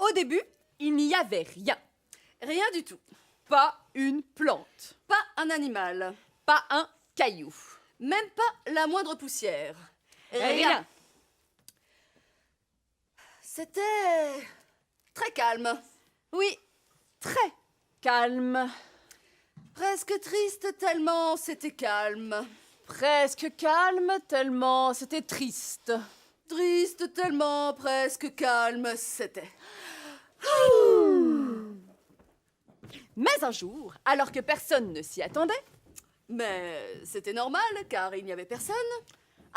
Au début, il n'y avait rien. Rien du tout. Pas une plante. Pas un animal. Pas un caillou. Même pas la moindre poussière. Rien. C'était très calme. Oui, très calme. Presque triste tellement c'était calme. Presque calme tellement c'était triste. Triste tellement presque calme c'était. Mais un jour, alors que personne ne s'y attendait, Mais c'était normal car il n'y avait personne.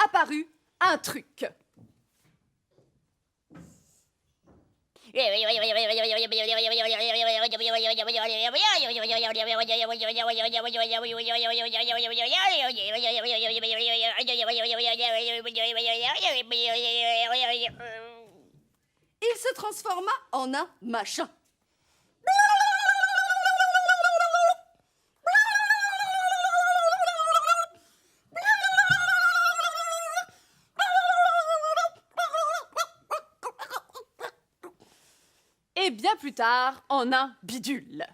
apparut un truc. Il se transforma en un machin. Et bien plus tard, en un bidule.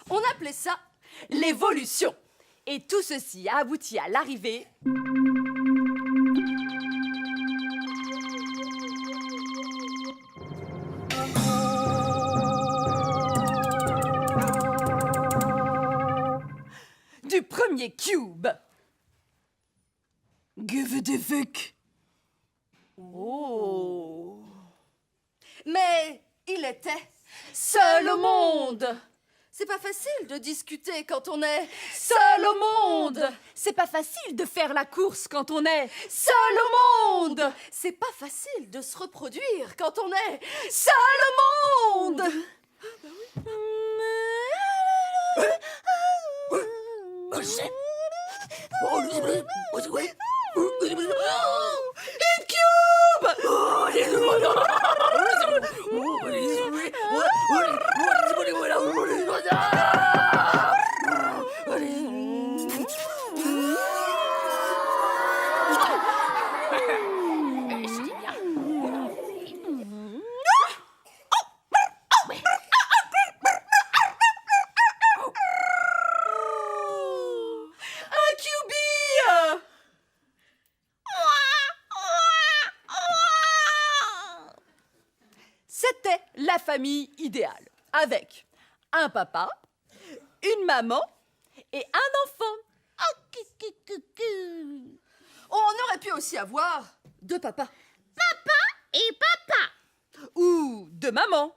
On appelait ça L'évolution. Et tout ceci a abouti à l'arrivée du premier cube. Give the fuck. Oh. Mais il était Seul au monde. C'est pas facile de discuter quand on est Seul au monde. C'est pas facile de faire la course quand on est seul au monde. C'est pas facile de se reproduire quand on est Seul au monde. un QB. C'était la famille idéale, avec un papa, une maman et un enfant. On aurait pu aussi avoir deux papas. Et papa. Ou de maman.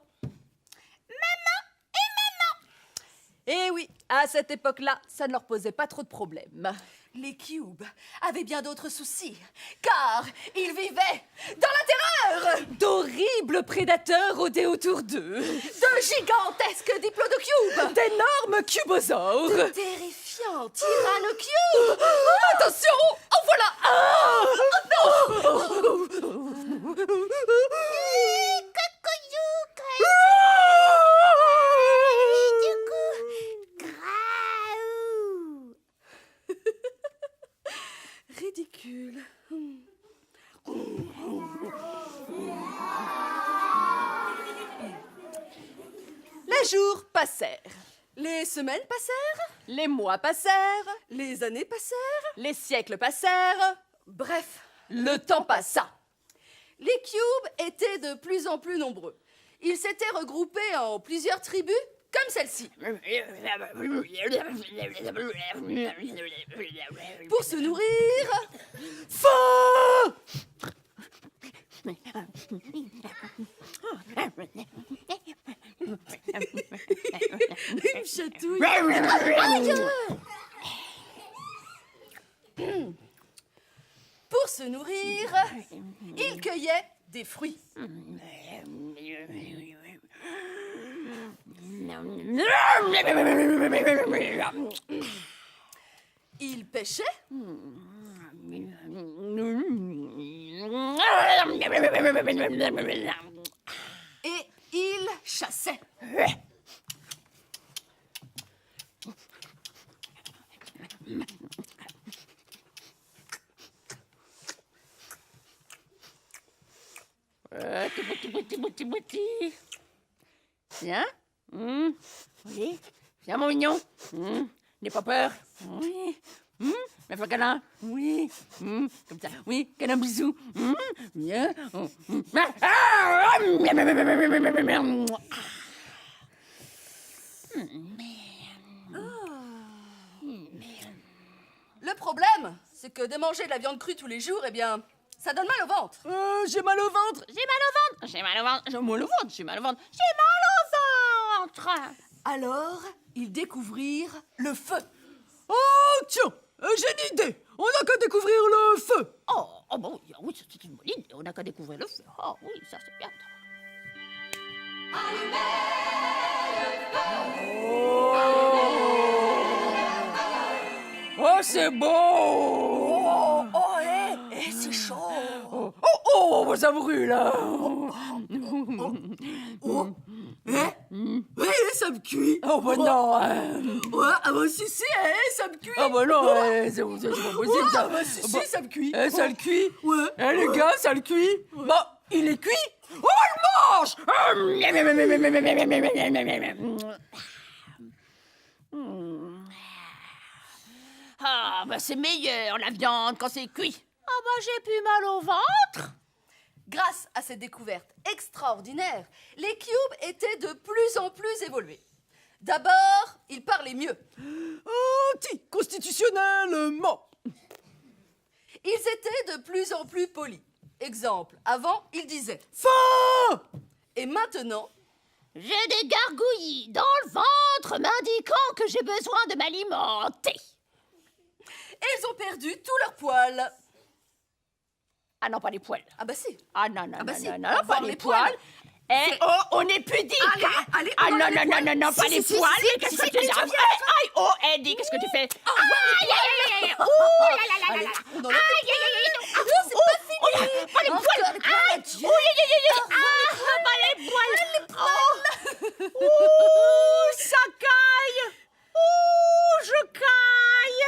Et oui, à cette époque-là, ça ne leur posait pas trop de problèmes. Les cubes avaient bien d'autres soucis, car ils vivaient dans la terreur. D'horribles prédateurs rôdaient autour d'eux. De gigantesques diplodocubes. D'énormes cubosaures. De terrifiants tyrannocubes. Attention, en voilà un. Ridicule. Les jours passèrent. Les semaines passèrent, Les mois passèrent. les années passèrent. Les siècles passèrent. Bref, Le temps passa. les cubes étaient de plus en plus nombreux. Ils s'étaient regroupés en plusieurs tribus, comme celle-ci, pour se nourrir. Faim. Il me chatouille. Pour se nourrir, ils cueillaient des fruits. Ils pêchaient. Et il chassait. Viens. Oui. Viens, mon mignon. N'aie pas peur. Oui. Me fais câlin. Oui. Comme ça. Oui. Câlin, bisou. Viens. Le problème, c'est que de manger de la viande crue tous les jours, eh bien, ça donne mal au ventre. J'ai mal au ventre. J'ai mal au ventre. J'ai mal au ventre. J'ai mal au ventre. J'ai mal au ventre. J'ai mal au ventre. Alors, ils découvrirent le feu. Oh, tiens, j'ai une idée. On n'a qu'à découvrir le feu. Oh, bon, oui, c'est une bonne idée. On n'a qu'à découvrir le feu. Oh, oui, ça, c'est bien. Oh, c'est beau. C'est chaud. Oh, ça brûle. Oui, ça me cuit. Oh, bah non. Ouais, ah bah si, ça me cuit. Ah, bah non, c'est pas possible, ça. Ah bah si, ça me cuit. Ça le cuit. Ouais. Les gars, ça le cuit. Bah, il est cuit. Oh, le mange. Ah, bah c'est meilleur, la viande, quand c'est cuit. Ah, bah j'ai plus mal au ventre. Grâce à cette découverte extraordinaire, les cubes étaient de plus en plus évolués. D'abord, ils parlaient mieux. Anticonstitutionnellement. Ils étaient de plus en plus polis. Exemple, avant, ils disaient « Faim. Et maintenant, J'ai des gargouillis dans le ventre m'indiquant que j'ai besoin de m'alimenter. ils ont perdu tous leurs poils. Ah non, pas les poils. Ah bah si. Ah non, non, Ah bah non, si, non, on non, va pas voir les les poils. poils. Eh, oh, on est pudique. Allez, allez, on Ah va non, voir les non, non, poils. non, non, pas Si, les si, poils. si, si, Qu'est-ce si, que tu si, dis? tu Aïe, viens. aïe, oh, Eddie, qu'est-ce que tu fais? Aïe, aïe, aïe, aïe, ouh, là, là, là, là, là. On enlève Aïe, les aïe, aïe, aïe, poils. Non, c'est pas fini. oh, pas les Encore poils. les poils, Aïe, adieu. ouh, aïe, aïe, aïe, aïe. Ah, pas les poils. Oh, ouh, ça caille. Ouh, je caille.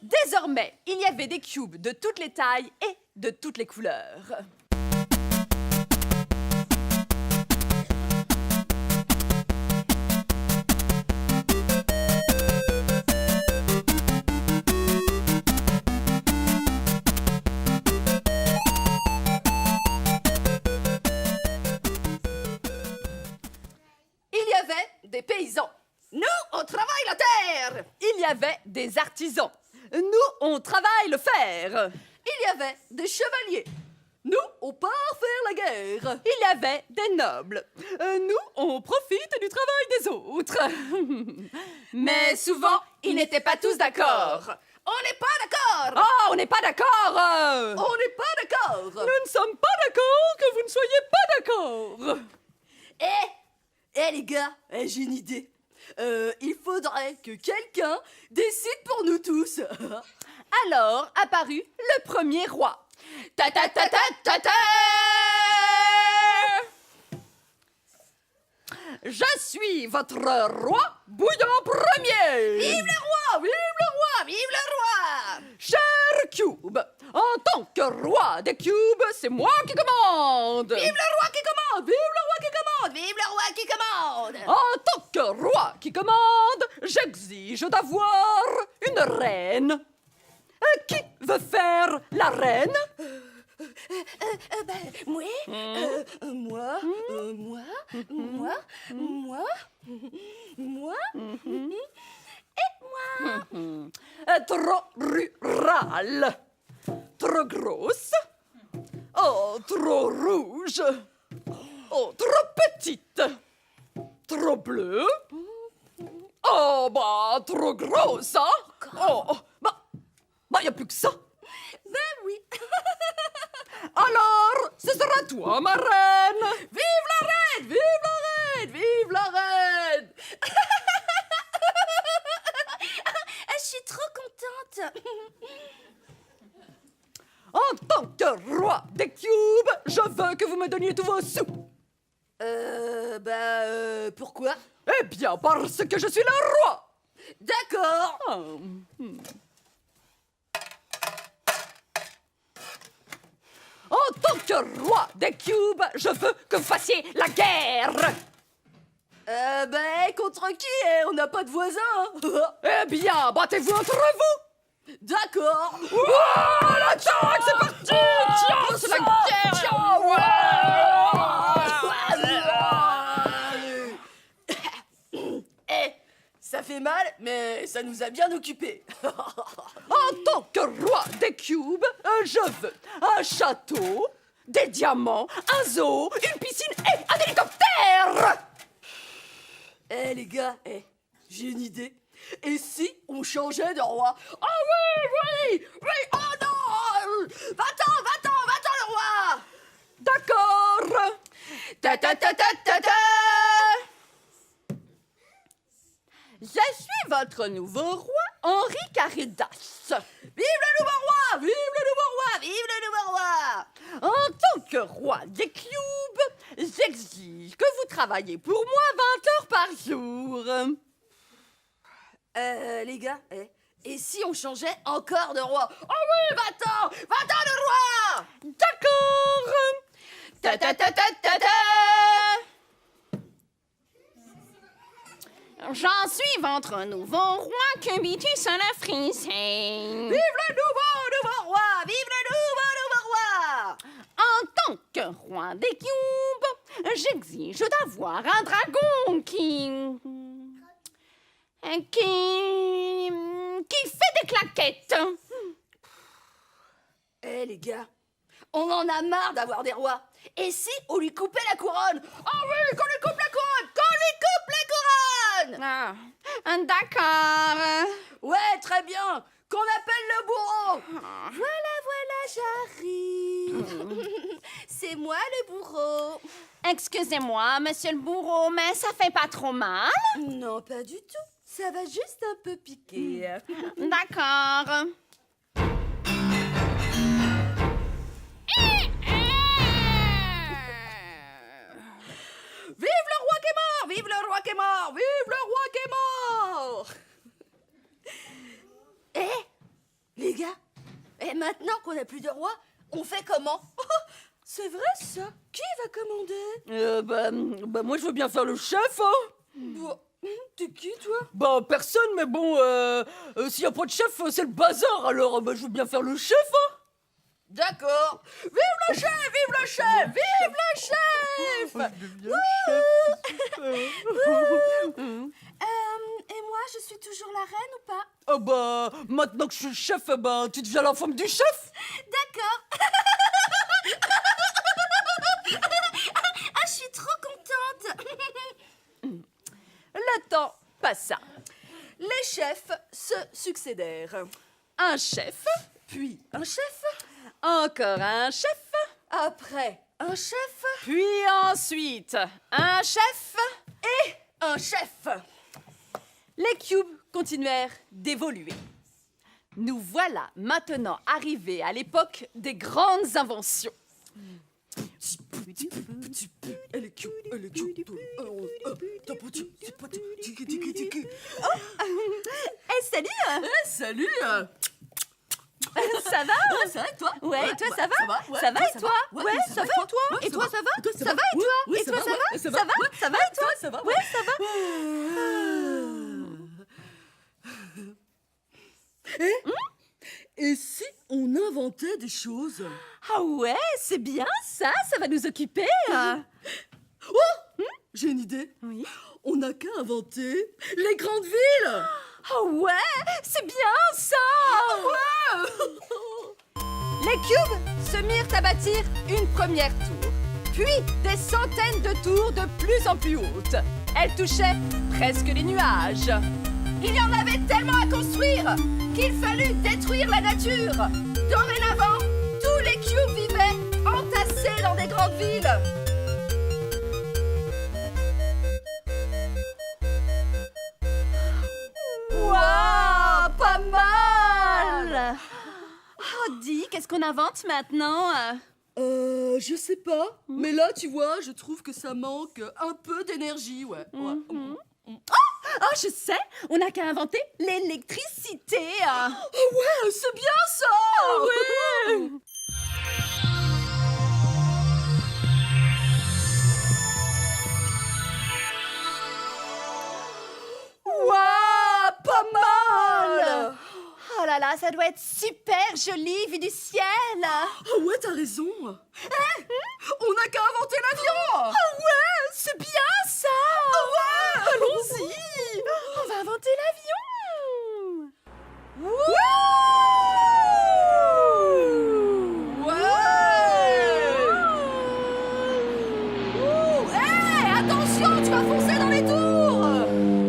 Désormais, il y avait des cubes de toutes les tailles et de toutes les couleurs. Il y avait des paysans. Nous, on travaille la terre. Il y avait des artisans. Nous, on travaille le fer. Il y avait des chevaliers. Nous, on part faire la guerre. Il y avait des nobles. Nous, on profite du travail des autres. Mais souvent, ils n'étaient pas tous d'accord. On n'est pas d'accord. Oh, on n'est pas d'accord. On n'est pas d'accord. Nous ne sommes pas d'accord que vous ne soyez pas d'accord. Les gars, j'ai une idée. Il faudrait que quelqu'un décide pour nous tous. Alors apparut le premier roi. Ta ta ta ta ta ta. Je suis votre roi bouillant premier. Vive le roi, vive le roi, vive le roi. Cher Cube, en tant que roi des cubes, c'est moi qui commande. Vive le roi qui commande, vive le roi qui commande, vive le roi qui commande. En tant que roi qui commande, j'exige d'avoir une reine. Qui veut faire la reine? Moi, Trop rurale. Trop grosse. Oh, trop rouge. Oh, trop petite. Trop bleue. Oh, bah, trop grosse, hein? Oh, bah, y a plus que ça. Ben oui. Alors, ce sera toi, ma reine. Vive la reine, vive la reine, vive la reine. Je suis que roi des cubes, je veux que vous me donniez tous vos sous. Pourquoi? Eh bien, parce que je suis le roi. D'accord. En tant que roi des cubes, je veux que vous fassiez la guerre. Contre qui? On n'a pas de voisins. Eh bien, battez-vous entre vous. D'accord. Oh, l'attaque, c'est parti. Tiens, c'est la guerre. Ça fait mal, mais ça nous a bien occupés. En tant que roi des cubes, je veux un château, des diamants, un zoo, une piscine et un hélicoptère. Les gars, j'ai une idée. Et si on changeait de roi? Oh oui, oh non! Va-t'en, le roi! D'accord. Ta ta ta ta ta ta! Je suis votre nouveau roi, Henri Caridas. Vive le nouveau roi! Vive le nouveau roi! Vive le nouveau roi! En tant que roi des cubes, j'exige que vous travaillez pour moi 20 heures par jour. Les gars, et si on changeait encore de roi? Oh oui, va-t'en le roi! D'accord. Ta ta ta ta ta ta! J'en suis votre nouveau roi que bitu sur la frisée. Vive le nouveau roi! Vive le nouveau roi! En tant que roi des cubes, j'exige d'avoir un dragon qui fait des claquettes. Les gars, on en a marre d'avoir des rois. Et si on lui coupait la couronne? Oh oui, qu'on lui coupe la couronne! Qu'on lui coupe la couronne! Ah, d'accord. Ouais, très bien. Qu'on appelle le bourreau. Voilà, j'arrive. C'est moi le bourreau. Excusez-moi, monsieur le bourreau, mais ça fait pas trop mal? Non, pas du tout. Ça va juste un peu piquer. D'accord. Vive le roi qui est mort! Vive le roi qui est mort! Vive le roi qui est mort! Les gars, maintenant qu'on n'a plus de roi, on fait comment? C'est vrai ça? Qui va commander? Moi je veux bien faire le chef, hein. Bon, t'es qui toi? Bah personne, mais bon, s'il y a pas de chef, c'est le bazar, alors je veux bien faire le chef, hein. D'accord. Vive le chef! Vive le chef! Vive le chef! Et moi, je suis toujours la reine ou pas? Ah bah, maintenant que je suis le chef, bah, tu deviens la femme du chef. D'accord. Je suis trop contente. Le temps passa. Les chefs se succédèrent. Un chef, Puis un chef, encore un chef, après un chef puis ensuite un chef. et un chef. Les cubes continuèrent d'évoluer. Nous voilà maintenant arrivés à l'époque des grandes inventions. Salut. Salut. Ça va? Ça va et toi? Ouais, et toi ça va? ouais, Ça va et toi? Ouais, Ouais, ça va et toi? Et toi ça va? Ça va et toi? Et toi ça va? Ça va? Ça va et toi? Ça va? Ouais, ça va. Et si on inventait des choses? Ah ouais, c'est bien ça va nous occuper. J'ai une idée. Oui. On n'a qu'à inventer les grandes villes. Ah ouais, c'est bien ça. Les cubes se mirent à bâtir une première tour, puis des centaines de tours de plus en plus hautes. Elles touchaient presque les nuages. Il y en avait tellement à construire qu'il fallut détruire la nature. Dorénavant, tous les cubes vivaient entassés dans des grandes villes. Waouh, pas mal. Oh, dis, qu'est-ce qu'on invente maintenant? Je sais pas. Mais là, tu vois, je trouve que ça manque un peu d'énergie, ouais. Oh, je sais! On n'a qu'à inventer l'électricité! Ouais, c'est bien ça! Ouais! Waouh, pas mal! Oh là là, ça doit être super joli vu du ciel! Oh ouais, t'as raison. On n'a qu'à inventer l'avion! Ouais, c'est bien ça! Ouais! Allons-y! On va inventer l'avion! Hé, attention, tu vas foncer dans les tours!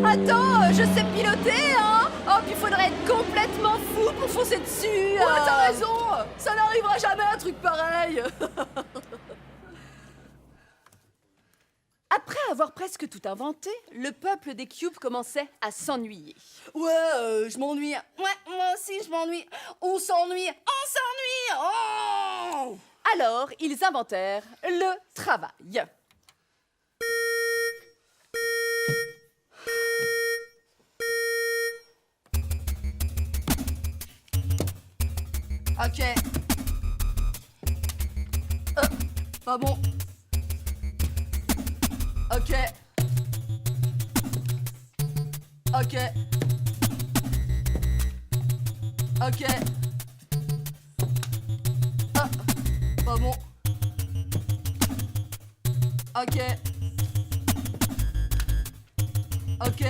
Attends, je sais piloter, hein! Oh, puis il faudrait être complètement fou pour foncer dessus! Ouais, t'as raison! Ça n'arrivera jamais un truc pareil! Après avoir presque tout inventé, le peuple des cubes commençait à s'ennuyer. Ouais, je m'ennuie. Ouais, moi aussi je m'ennuie. On s'ennuie. Oh! Alors, ils inventèrent le travail. Ok. Pas bon. Ok. Ok. Ok. Ah, pas bon. Ok. Ok.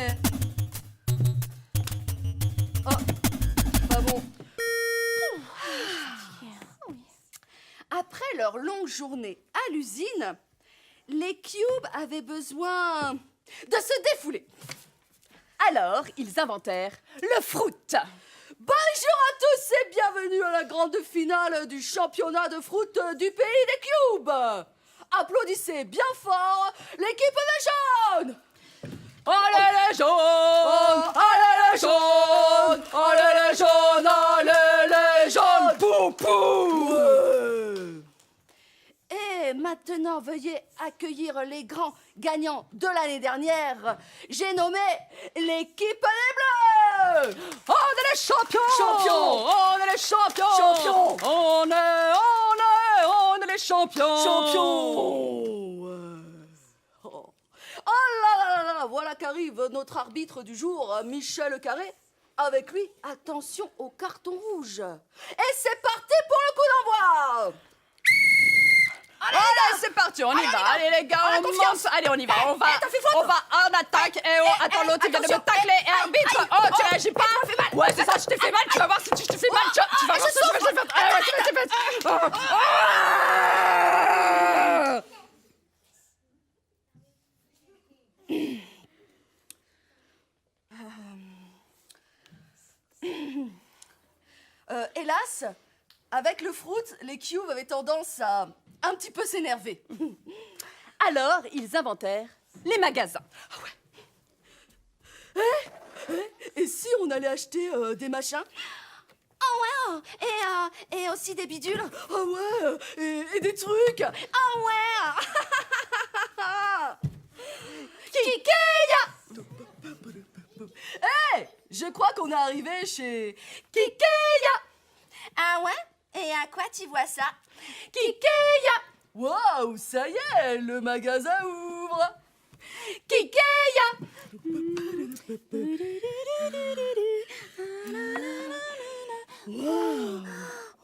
Ah, pas bon. Après leur longue journée à l'usine, les cubes avaient besoin de se défouler. Alors, ils inventèrent le fruit. Bonjour à tous et bienvenue à la grande finale du championnat de foot du pays des cubes. Applaudissez bien fort l'équipe des jaunes. Allez les jaunes! Allez les jaunes! Allez les jaunes! Allez les jaunes! Pou pou! Et maintenant, veuillez accueillir les grands gagnants de l'année dernière. J'ai nommé l'équipe des Bleus. On est les champions! Champions! On est les champions! Champions! On est les champions! Oh là là là là, voilà qu'arrive notre arbitre du jour, Michel Carré. Avec lui, attention au carton rouge. Et c'est parti pour le coup d'envoi. Allez, c'est parti, on y va. Allez les gars, on commence. Allez, on y va. On va en attaque. Et oh, attends, l'autre il vient de me tacler. Et arbitre, oh, tu réagis pas? Ouais, c'est ça, je t'ai fait mal. Tu vas voir si je te fais mal. Tu vas voir si je te fais mal. Allez, ouais, tu vas te Hélas, avec le fruit, les cubes avaient tendance à un petit peu s'énerver. Alors, ils inventèrent les magasins. Et si on allait acheter des machins? Oh ouais, et aussi des bidules. Ah ouais, et des trucs. Oh ouais. Kikeya! Hé, je crois qu'on est arrivé chez Kikeya! Ah ouais? Et à quoi tu vois ça? Kikeya! Waouh, ça y est, le magasin ouvre! Kikeya!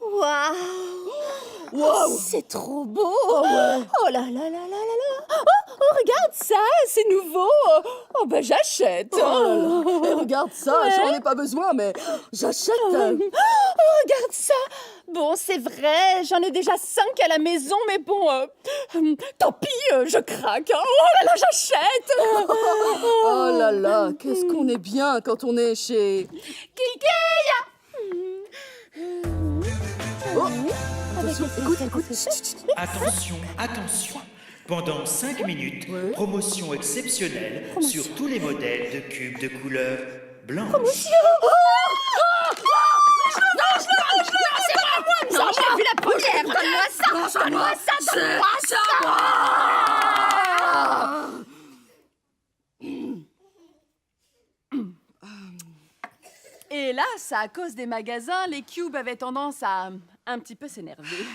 Waouh! C'est trop beau! Oh là là là là là là! Oh, regarde ça, c'est nouveau! Oh bah j'achète! Et regarde ça, j'en ai pas besoin, mais j'achète! Oh, regarde ça! Bon, c'est vrai, j'en ai déjà 5 à la maison, mais bon, tant pis, je craque! Hein. Oh là là, j'achète! Oh là là, qu'est-ce qu'on est bien quand on est chez Kikeya! Oh, attention, écoute. Attention, attention. Pendant 5 minutes, promotion exceptionnelle sur tous les modèles de cubes de couleur blanche. C'est pas moi! Donne-moi ça! Donne-moi ça! Donne-moi ça! Hélas, à cause des magasins, les cubes avaient tendance à un petit peu s'énerver.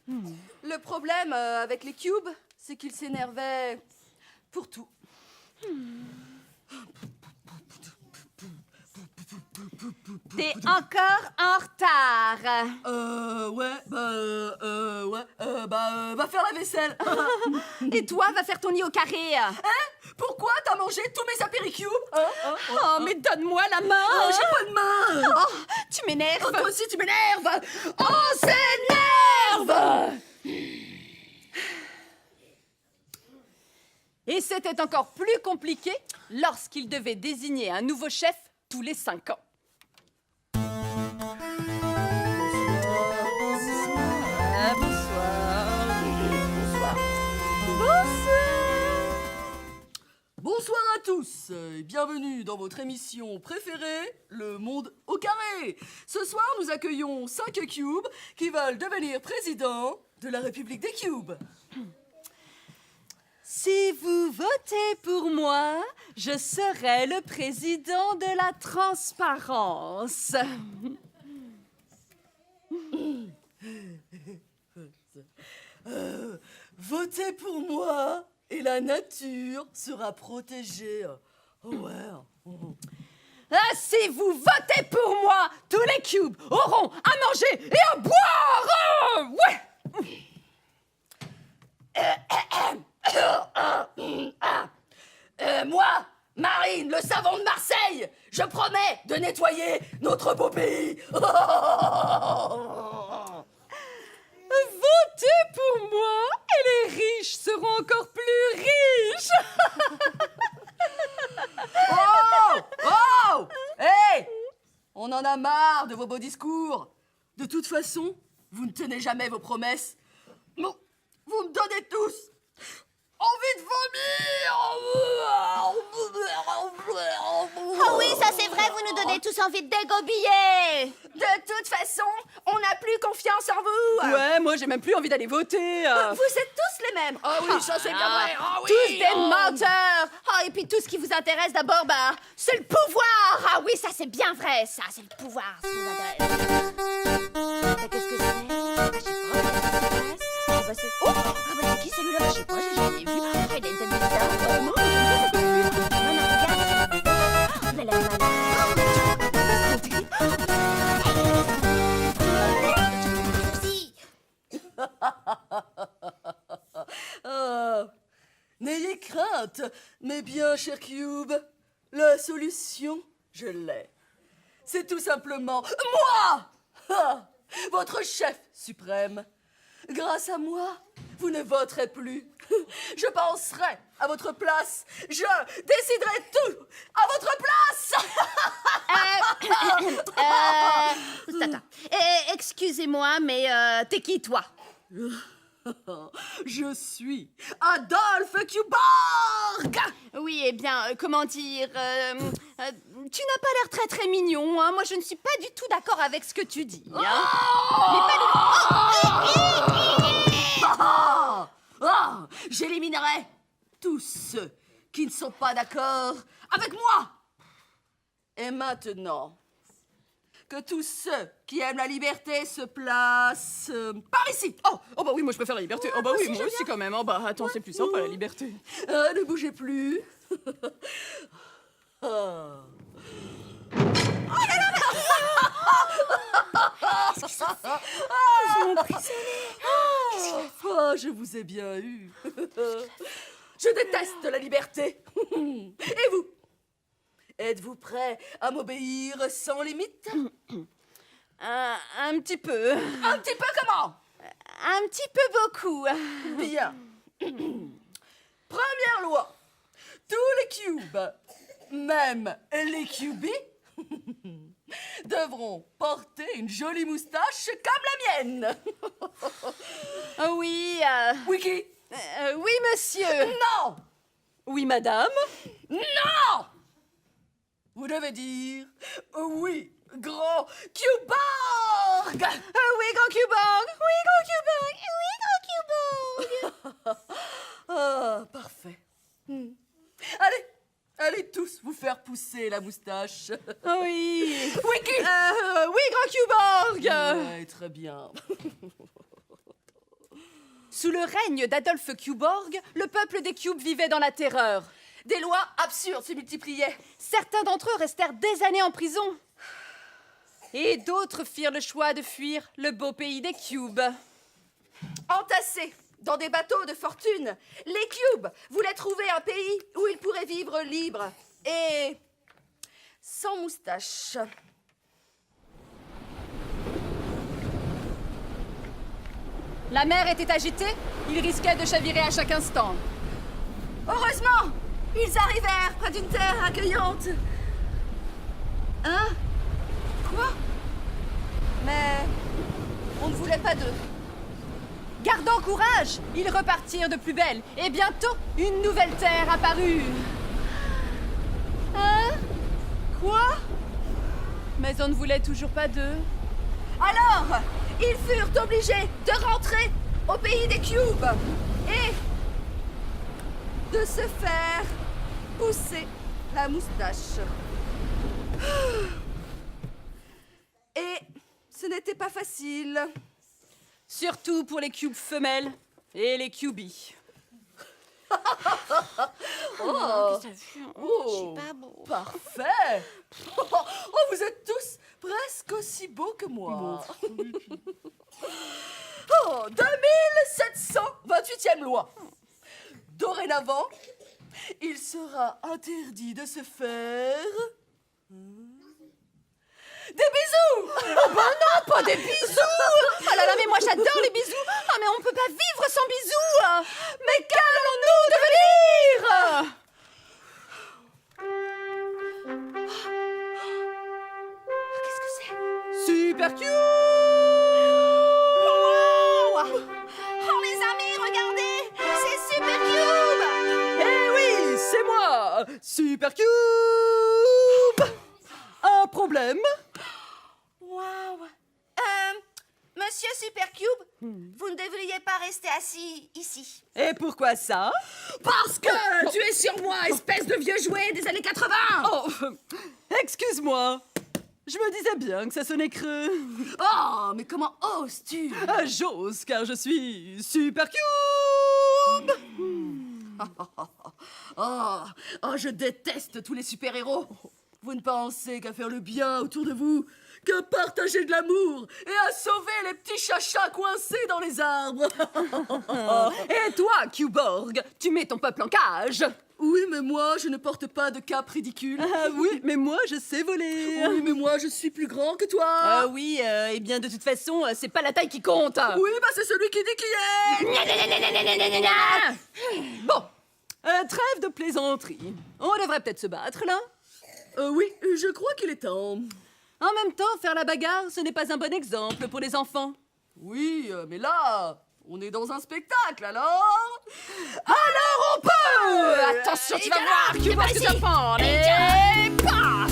Le problème avec les cubes, c'est qu'ils s'énervaient pour tout. T'es encore en retard. Va faire la vaisselle. Et toi, va faire ton lit au carré. Pourquoi t'as mangé tous mes apéricubes Oh, mais donne-moi la main! J'ai pas de main. Oh, tu m'énerves. Toi aussi, tu m'énerves. On s'énerve. Et c'était encore plus compliqué lorsqu'il devait désigner un nouveau chef tous les 5 ans. Bonsoir à tous et bienvenue dans votre émission préférée, Le Monde au Carré. Ce soir, nous accueillons 5 cubes qui veulent devenir président de la République des Cubes. Si vous votez pour moi, je serai le président de la transparence. Votez pour moi et la nature sera protégée. Oh ouais. Ah, si vous votez pour moi, tous les cubes auront à manger et à boire. Ouais. Moi, Marine, le savon de Marseille, je promets de nettoyer notre beau pays. Votez pour moi et les riches seront encore plus riches. Oh Hey, on en a marre de vos beaux discours. De toute façon, vous ne tenez jamais vos promesses. Vous me donnez tous envie de vomir. Oh oui, ça c'est vrai, vous nous donnez tous envie de dégobiller. De toute façon, on n'a plus confiance en vous. Ouais, moi j'ai même plus envie d'aller voter. Vous êtes tous les mêmes. Ah oui, ça c'est bien vrai. Ah oui, Tous des menteurs. Oh, et puis tout ce qui vous intéresse d'abord, c'est le pouvoir. Ah oui, ça c'est bien vrai, ça, c'est le pouvoir, ce qui vous intéresse. Mais qu'est-ce que c'est? Je sais pas, c'est... c'est qui celui-là? Je sais pas, j'ai jamais vu. Ah, il a une tête bizarre. Non, mais regarde. Oh, mais la n'ayez crainte, mes bien chers cubes. La solution, je l'ai. C'est tout simplement moi, votre chef suprême. Grâce à moi, vous ne voterez plus. Je penserai à votre place. Je déciderai tout à votre place. Attends. Excusez-moi, mais t'es qui, toi? Je suis Adolphe Kuborg. Oui, eh bien, comment dire... tu n'as pas l'air très très mignon, hein. Moi, je ne suis pas du tout d'accord avec ce que tu dis, hein. J'éliminerai tous ceux qui ne sont pas d'accord avec moi. Et maintenant, que tous ceux qui aiment la liberté se placent par ici. Oh bah oui, moi je préfère la liberté. Oh bah oui, moi aussi quand même. Oh bah attends, c'est plus sympa la liberté. Ne bougez plus. Je vous ai bien eu. Je déteste la liberté. Et vous? Êtes-vous prêts à m'obéir sans limite? Un petit peu. Un petit peu comment? Un petit peu beaucoup. Bien. Première loi. Tous les cubes, même les cubies, devront porter une jolie moustache comme la mienne. Oui, Wiki? oui monsieur. Non! Oui madame. Non! Vous devez dire oui, grand Kuborg! Oui, grand Kuborg. faire pousser la moustache. Oui. Oui, Cube. Oui, Grand Cuborg. Ouais, très bien. Sous le règne d'Adolphe Cuborg, le peuple des Cubes vivait dans la terreur. Des lois absurdes se multipliaient. Certains d'entre eux restèrent des années en prison. Et d'autres firent le choix de fuir le beau pays des Cubes. Entassés dans des bateaux de fortune, les Cubes voulaient trouver un pays où ils pourraient vivre libres et sans moustache. La mer était agitée, ils risquaient de chavirer à chaque instant. Heureusement, ils arrivèrent près d'une terre accueillante. Hein? Quoi? Mais on ne voulait pas d'eux. Gardant courage, ils repartirent de plus belle, et bientôt, une nouvelle terre apparut. Hein? Quoi? Mais on ne voulait toujours pas d'eux. Alors, ils furent obligés de rentrer au pays des Cubes et de se faire pousser la moustache. Et ce n'était pas facile. Surtout pour les cubes femelles et les cubies. Oh, Je suis oh, pas beau. parfait. Oh, vous êtes tous presque aussi beaux que moi. Oh, 2728e loi. Dorénavant, il sera interdit de se faire des bisous. Pas des bisous! Oh là là, mais moi j'adore les bisous! Ah, mais on peut pas vivre sans bisous! Mais qu'allons-nous devenir? Qu'est-ce que c'est? Super cute. Oh, les amis, regardez, c'est Super Cube. Eh oui, c'est moi, Super Cube. Un problème? Waouh. Monsieur Super Cube, vous ne devriez pas rester assis ici. Et pourquoi ça? Parce que tu es sur moi, espèce de vieux jouet des années 80. Oh, excuse-moi. Je me disais bien que ça sonnait creux. Oh, mais comment oses-tu? Ah, j'ose, car je suis Super Cube. Oh, je déteste tous les super-héros. Vous ne pensez qu'à faire le bien autour de vous, qu'à partager de l'amour et à sauver les petits chachas coincés dans les arbres. Et toi, Cuborg, tu mets ton peuple en cage. Oui, mais moi, je ne porte pas de cape ridicule. Ah oui, mais moi, je sais voler. Oui, mais moi, je suis plus grand que toi. Ah oui, eh bien, de toute façon, c'est pas la taille qui compte. Oui, bah c'est celui qui dit qui est. Bon, trêve de plaisanterie. On devrait peut-être se battre, là. Oui, je crois qu'il est temps. En même temps, faire la bagarre, ce n'est pas un bon exemple pour les enfants. Oui, mais là, on est dans un spectacle, alors. Alors on peut. Attention, tu vas voir, Cuborg, que ça prend. Et paf.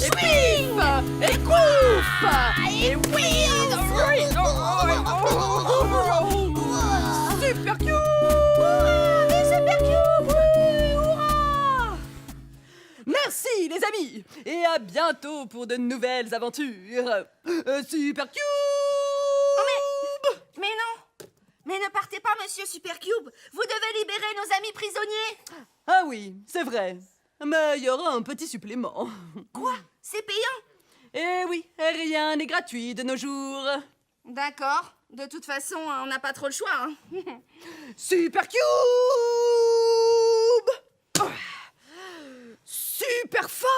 Et pif. Et couf. Et oui. Super Cube. Super Cube. Hurrah. Merci, les amis. Et à bientôt pour de nouvelles aventures. Super Cube. Mais non. Mais ne partez pas, monsieur Super Cube. Vous devez libérer nos amis prisonniers. Ah oui, c'est vrai. Mais il y aura un petit supplément. Quoi? C'est payant? Eh oui, rien n'est gratuit de nos jours. D'accord. De toute façon, on n'a pas trop le choix. Hein. Super Cube. Super force.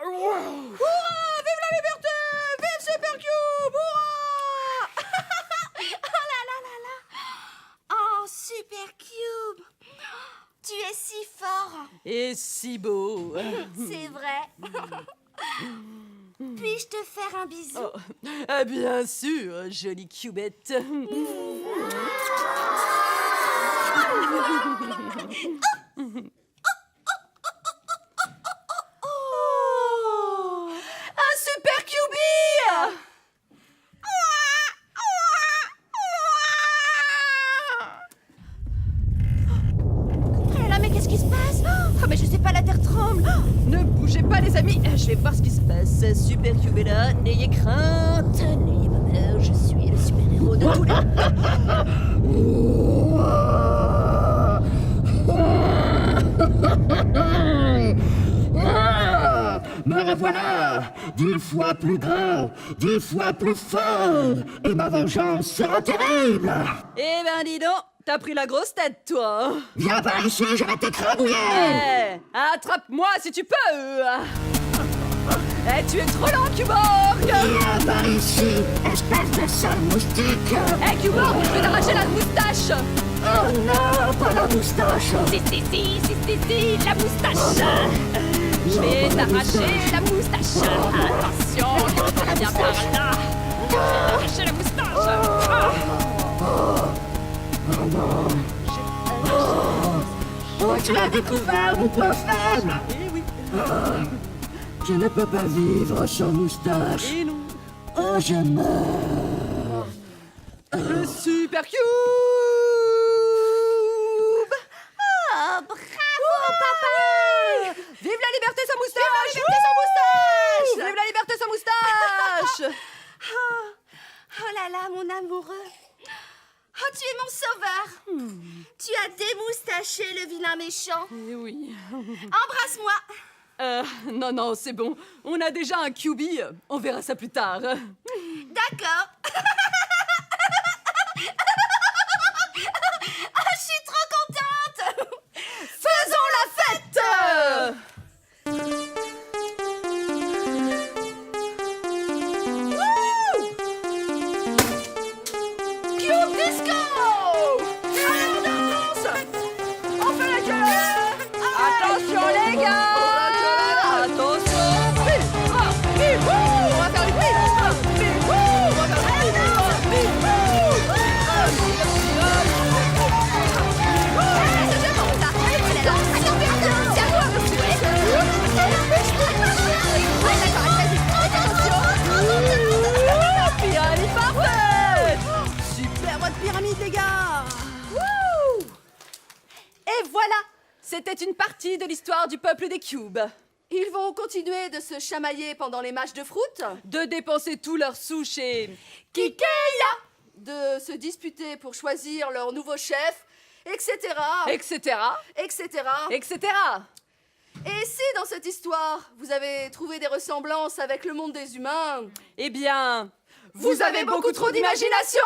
Hurrah! Vive la liberté! Vive Super Cube! Hurrah! Oh là là là là! Oh, Super Cube! Tu es si fort! Et si beau. C'est vrai! Puis-je te faire un bisou? Oh, ah, bien sûr, jolie cubette. Un super cubie! Oh là là, mais mais je sais pas, la terre tremble. Ne bougez pas, les amis. Je vais voir ce qui se passe. Super Cube est là. N'ayez crainte. N'ayez pas peur. Je suis le super-héros de tous les... Me revoilà, 10 fois plus grand, 10 fois plus fort, et ma vengeance sera terrible. Eh ben, dis donc, t'as pris la grosse tête, toi. Hein. Viens par ici, je vais t'écrabouiller. Eh, attrape-moi si tu peux. Eh, tu es trop lent, Cuborg. Viens par ici, espèce de sale moustique. Eh, Cuborg, je vais t'arracher la moustache. Oh non, pas la moustache. Si, la moustache. Je vais t'arracher la moustache. Attention, viens par là. Je vais t'arracher la moustache. Oh, tu as découvert mon point faible. Je ne peux pas vivre sans moustache. Et non. Oh, je meurs. Le Super Cube. Oh, bravo, papa. Vive la liberté sans moustache. Vive la liberté sans moustache. Vive la liberté sans moustache. Oh là là, mon amoureux. Oh, tu es mon sauveur. Tu as démoustaché le vilain méchant. Eh oui. Embrasse-moi. Non, c'est bon. On a déjà un QB. On verra ça plus tard. D'accord. Oh, je suis trop contente. Faisons la fête. Cube Disco. Allez, on danse. On fait la queue. Attention, les gars. Attention. On va faire du bruit. On va faire du pyramide parfaite. Super mode pyramide, les gars. Wouh. Et voilà, c'était une partie de l'histoire du peuple des cubes. Ils vont continuer de se chamailler pendant les matchs de foot, De dépenser tous leurs sous chez Kikeya, de se disputer pour choisir leur nouveau chef, etc. etc. etc. etc. Et si dans cette histoire, vous avez trouvé des ressemblances avec le monde des humains, Eh bien, vous avez beaucoup trop d'imagination.